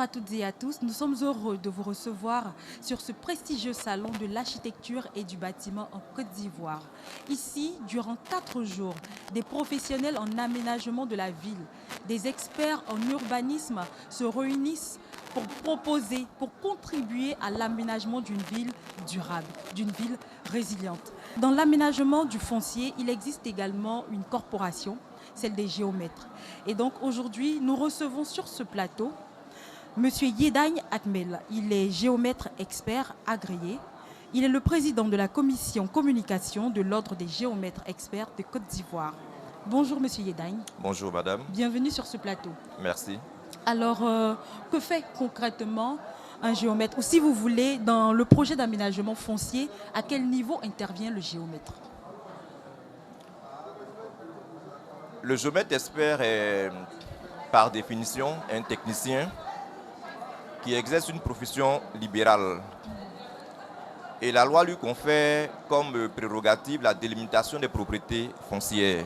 à toutes et à tous, nous sommes heureux de vous recevoir sur ce prestigieux salon de l'architecture et du bâtiment en Côte d'Ivoire. Ici, durant 4 jours, des professionnels en aménagement de la ville, des experts en urbanisme se réunissent pour proposer, pour contribuer à l'aménagement d'une ville durable, d'une ville résiliente. Dans l'aménagement du foncier, il existe également une corporation, celle des géomètres. Et donc aujourd'hui, nous recevons sur ce plateau Monsieur Yedagne Atmel. Il est géomètre expert agréé. Il est le président de la commission communication de l'Ordre des géomètres experts de Côte d'Ivoire. Bonjour Monsieur Yedagne. Bonjour madame. Bienvenue sur ce plateau. Merci. Alors, que fait concrètement un géomètre? Ou si vous voulez, dans le projet d'aménagement foncier, à quel niveau intervient le géomètre? Le géomètre expert est par définition un technicien qui exerce une profession libérale. Et la loi lui confère comme prérogative la délimitation des propriétés foncières.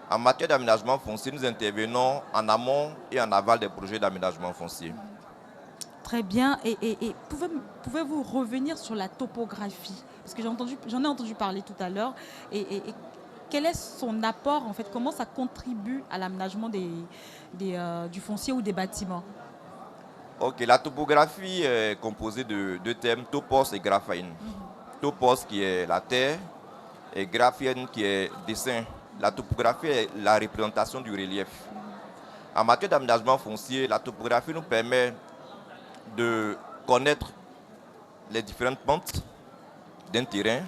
En matière d'aménagement foncier, nous intervenons en amont et en aval des projets d'aménagement foncier. Très bien. Et pouvez-vous revenir sur la topographie? Parce que j'en ai entendu parler tout à l'heure. Et quel est son apport, en fait? Comment ça contribue à l'aménagement du foncier ou des bâtiments? Ok, la topographie est composée de deux termes, topos et graphein. Topos qui est la terre et graphein qui est dessin. La topographie est la représentation du relief. En matière d'aménagement foncier, la topographie nous permet de connaître les différentes pentes d'un terrain,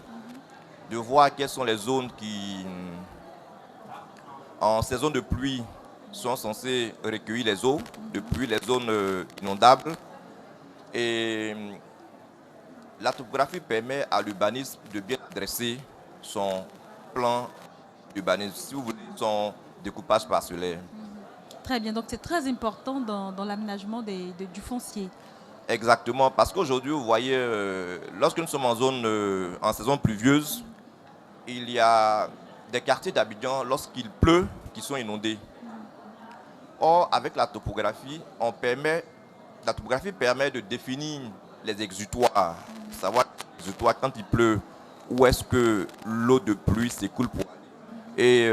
de voir quelles sont les zones qui, en saison de pluie, sont censées recueillir les eaux de pluie, les zones inondables. Et la topographie permet à l'urbanisme de bien dresser son plan urbanisme, si vous voulez, son découpage parcellaire. Très bien, donc c'est très important dans l'aménagement du foncier. Exactement, parce qu'aujourd'hui, vous voyez, lorsque nous sommes en saison pluvieuse, il y a des quartiers d'Abidjan, lorsqu'il pleut, qui sont inondés. Or, avec la topographie, la topographie permet de définir les exutoires, savoir l'exutoire quand il pleut, où est-ce que l'eau de pluie s'écoule pour. Et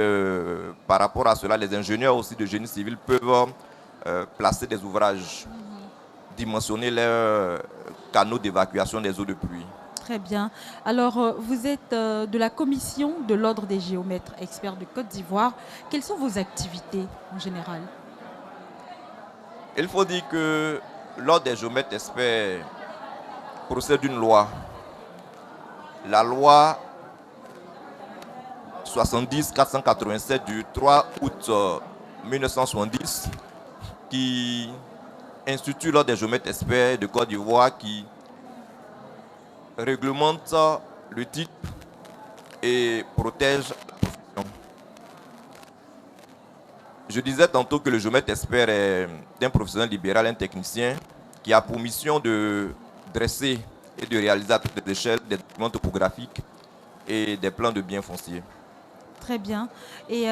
par rapport à cela, les ingénieurs aussi de génie civil peuvent placer des ouvrages, dimensionner leurs canaux d'évacuation des eaux de pluie. Très bien. Alors, vous êtes de la commission de l'Ordre des géomètres experts de Côte d'Ivoire. Quelles sont vos activités en général? Il faut dire que l'Ordre des géomètres experts procède d'une loi. La loi 70-487 du 3 août 1970 qui institue l'Ordre des géomètres experts de Côte d'Ivoire qui réglemente le type et protège la profession. Je disais tantôt que le géomètre expert est un professionnel libéral, un technicien qui a pour mission de dresser et de réaliser à toutes les échelles des documents topographiques et des plans de biens fonciers. Très bien. Et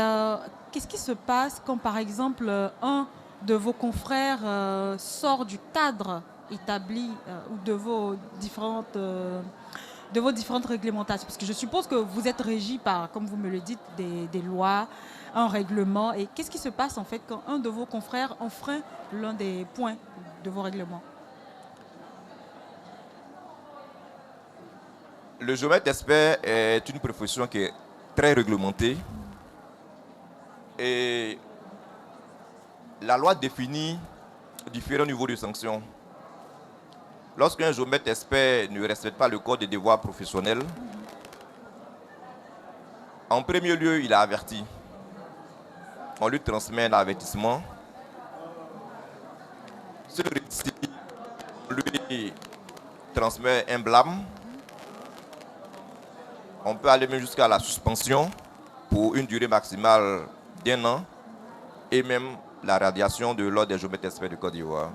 qu'est-ce qui se passe quand, par exemple, un de vos confrères sort du cadre établi ou de vos différentes réglementations? Parce que je suppose que vous êtes régi par, comme vous me le dites, des lois, un règlement. Et qu'est-ce qui se passe en fait quand un de vos confrères enfreint l'un des points de vos règlements? Le géomètre expert est une profession qui est très réglementée et la loi définit différents niveaux de sanctions. Lorsqu'un géomètre expert ne respecte pas le code des devoirs professionnels, en premier lieu, il est averti. On lui transmet un avertissement. Si le récidive, on lui transmet un blâme. On peut aller même jusqu'à la suspension pour une durée maximale d'1 an et même la radiation de l'Ordre des géomètres experts de Côte d'Ivoire.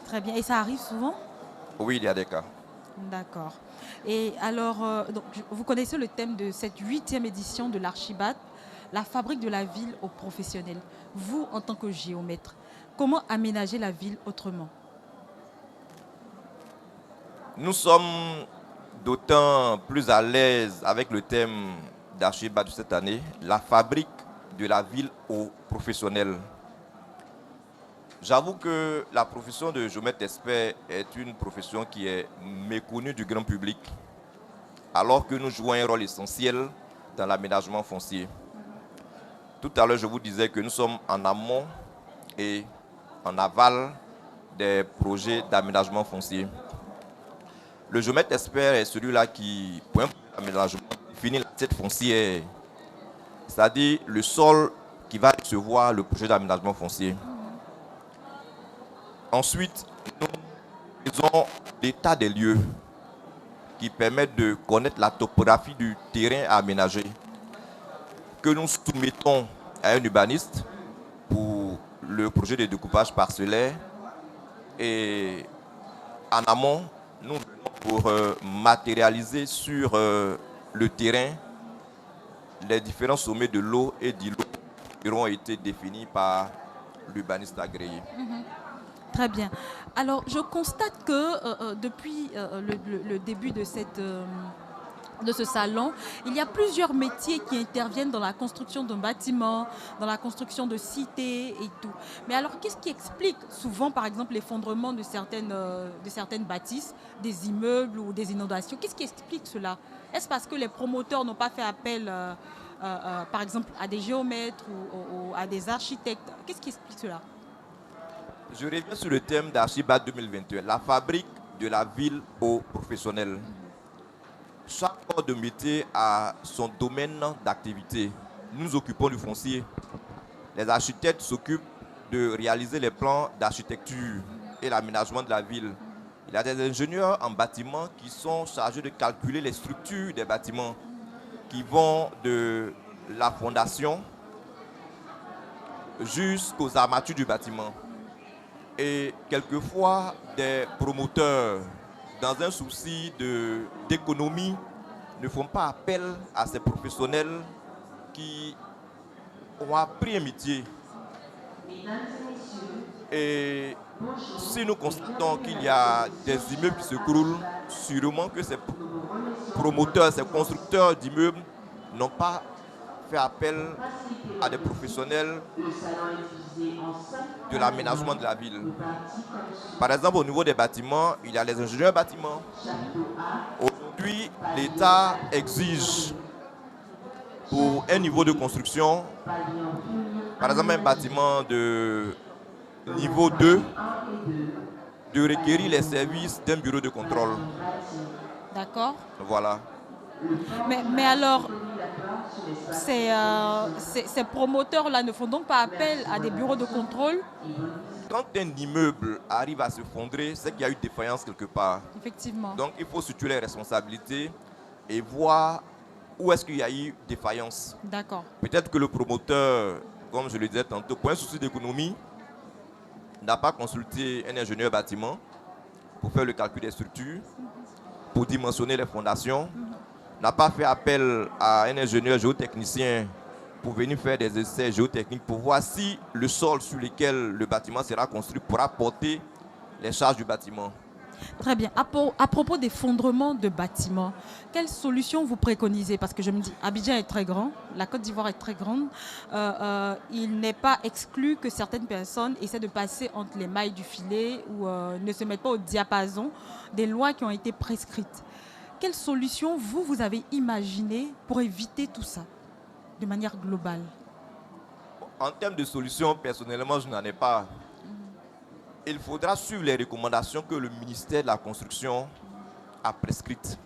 Très bien. Et ça arrive souvent? Oui, il y a des cas. D'accord. Et alors, donc, vous connaissez le thème de cette 8e édition de l'Archibat, la fabrique de la ville aux professionnels. Vous, en tant que géomètre, Comment aménager la ville autrement? Nous sommes d'autant plus à l'aise avec le thème d'Archibat de cette année, la fabrique de la ville aux professionnels. J'avoue que la profession de géomètre expert est une profession qui est méconnue du grand public, alors que nous jouons un rôle essentiel dans l'aménagement foncier. Tout à l'heure, je vous disais que nous sommes en amont et en aval des projets d'aménagement foncier. Le géomètre expert est celui-là qui, pour un aménagement, définit l'assiette foncière, c'est-à-dire le sol qui va recevoir le projet d'aménagement foncier. Ensuite, nous faisons l'état des lieux qui permettent de connaître la topographie du terrain à aménager, que nous soumettons à un urbaniste pour le projet de découpage parcellaire. Et en amont, nous venons pour matérialiser sur le terrain les différents sommets de l'eau et d'îlots qui auront été définis par l'urbaniste agréé. Très bien. Alors, je constate que depuis le début de ce salon, il y a plusieurs métiers qui interviennent dans la construction d'un bâtiment, dans la construction de cités et tout. Mais alors, qu'est-ce qui explique souvent, par exemple, l'effondrement de certaines bâtisses, des immeubles ou des inondations? Qu'est-ce qui explique cela? Est-ce parce que les promoteurs n'ont pas fait appel, par exemple, à des géomètres ou à des architectes? Qu'est-ce qui explique cela? Je reviens sur le thème d'Archibat 2021, la fabrique de la ville aux professionnels. Chaque corps de métier a son domaine d'activité. Nous nous occupons du foncier. Les architectes s'occupent de réaliser les plans d'architecture et l'aménagement de la ville. Il y a des ingénieurs en bâtiment qui sont chargés de calculer les structures des bâtiments qui vont de la fondation jusqu'aux armatures du bâtiment. Et quelquefois, des promoteurs, dans un souci d'économie, ne font pas appel à ces professionnels qui ont appris un métier. Et si nous constatons qu'il y a des immeubles qui s'écroulent, sûrement que ces promoteurs, ces constructeurs d'immeubles n'ont pas fait appel à des professionnels de l'aménagement de la ville. Par exemple, au niveau des bâtiments, il y a les ingénieurs bâtiments. Aujourd'hui, l'État exige pour un niveau de construction, par exemple un bâtiment de niveau 2, de requérir les services d'un bureau de contrôle. D'accord. Voilà. Mais alors, ces promoteurs-là ne font donc pas appel à des bureaux de contrôle? Quand un immeuble arrive à se fondrer, c'est qu'il y a eu défaillance quelque part. Effectivement. Donc il faut situer les responsabilités et voir où est-ce qu'il y a eu défaillance. D'accord. Peut-être que le promoteur, comme je le disais tantôt, pour un souci d'économie, n'a pas consulté un ingénieur bâtiment pour faire le calcul des structures, pour dimensionner les fondations, n'a pas fait appel à un ingénieur géotechnicien pour venir faire des essais géotechniques pour voir si le sol sur lequel le bâtiment sera construit pourra porter les charges du bâtiment. Très bien. À propos d'effondrement de bâtiments, quelles solutions vous préconisez? Parce que je me dis, Abidjan est très grand, la Côte d'Ivoire est très grande. Il n'est pas exclu que certaines personnes essaient de passer entre les mailles du filet ou ne se mettent pas au diapason des lois qui ont été prescrites. Quelles solutions vous avez imaginées pour éviter tout ça de manière globale? En termes de solutions, personnellement, je n'en ai pas. Il faudra suivre les recommandations que le ministère de la Construction a prescrites.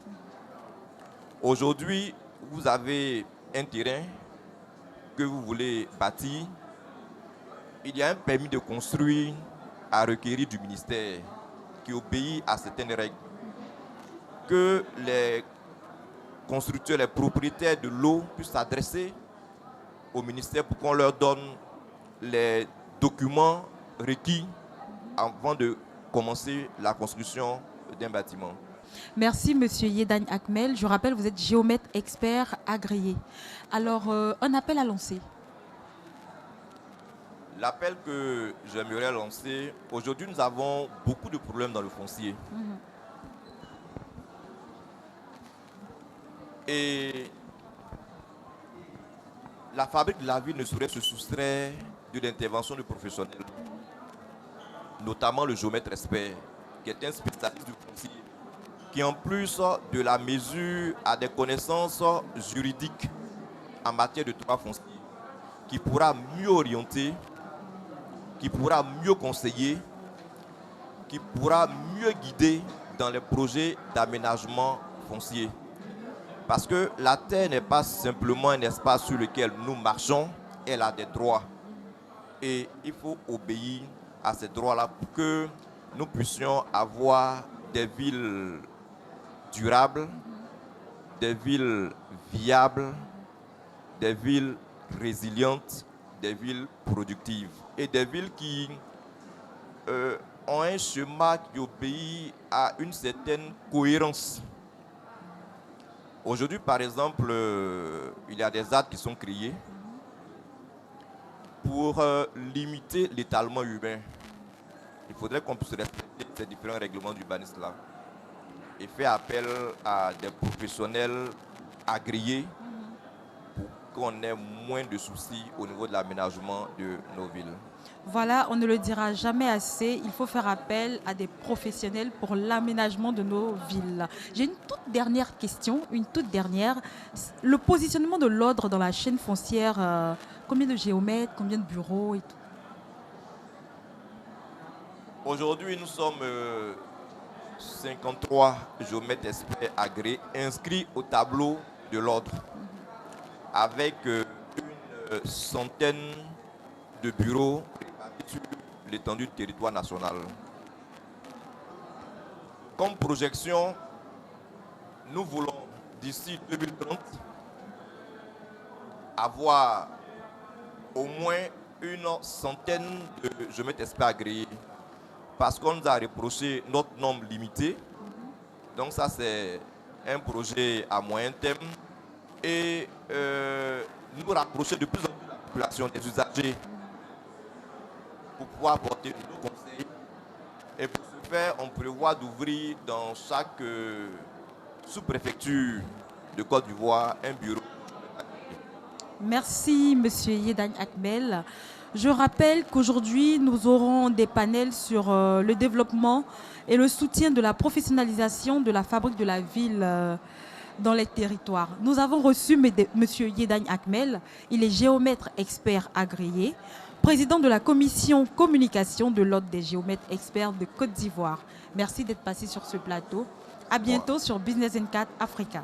Aujourd'hui, vous avez un terrain que vous voulez bâtir. Il y a un permis de construire à requérir du ministère qui obéit à certaines règles. Que les constructeurs, les propriétaires de l'eau puissent s'adresser au ministère pour qu'on leur donne les documents requis avant de commencer la construction d'un bâtiment. Merci, Monsieur Yedagne Akmel. Je rappelle, vous êtes géomètre expert agréé. Alors, un appel à lancer. L'appel que j'aimerais lancer, aujourd'hui nous avons beaucoup de problèmes dans le foncier. Et la fabrique de la ville ne saurait se soustraire de l'intervention de professionnels, notamment le géomètre expert, qui est un spécialiste du foncier, qui en plus de la mesure a des connaissances juridiques en matière de droit foncier, qui pourra mieux orienter, qui pourra mieux conseiller, qui pourra mieux guider dans les projets d'aménagement foncier. Parce que la terre n'est pas simplement un espace sur lequel nous marchons, elle a des droits. Et il faut obéir à ces droits-là pour que nous puissions avoir des villes durables, des villes viables, des villes résilientes, des villes productives et des villes qui ont un schéma qui obéit à une certaine cohérence. Aujourd'hui, par exemple, il y a des actes qui sont créés pour limiter l'étalement urbain. Il faudrait qu'on puisse respecter ces différents règlements d'urbanisme-là et faire appel à des professionnels agréés pour qu'on ait moins de soucis au niveau de l'aménagement de nos villes. Voilà, on ne le dira jamais assez, il faut faire appel à des professionnels pour l'aménagement de nos villes. J'ai une toute dernière question, Le positionnement de l'ordre dans la chaîne foncière, combien de géomètres, combien de bureaux et tout? Aujourd'hui, nous sommes 53 géomètres experts agréés inscrits au tableau de l'ordre avec une centaine de bureaux sur l'étendue du territoire national. Comme projection, nous voulons d'ici 2030 avoir au moins une centaine de géomètres experts agréés parce qu'on nous a reproché notre nombre limité. Donc ça c'est un projet à moyen terme et nous rapprocher de plus en plus de la population, des usagers, pour pouvoir apporter de nos conseils. Et pour ce faire, on prévoit d'ouvrir dans chaque sous-préfecture de Côte d'Ivoire un bureau. Merci, Monsieur Yedagne Akmel. Je rappelle qu'aujourd'hui, nous aurons des panels sur le développement et le soutien de la professionnalisation de la fabrique de la ville dans les territoires. Nous avons reçu Monsieur Yedagne Akmel. Il est géomètre expert agréé, président de la commission communication de l'Ordre des géomètres experts de Côte d'Ivoire. Merci d'être passé sur ce plateau. À bientôt sur Business N4 Africa.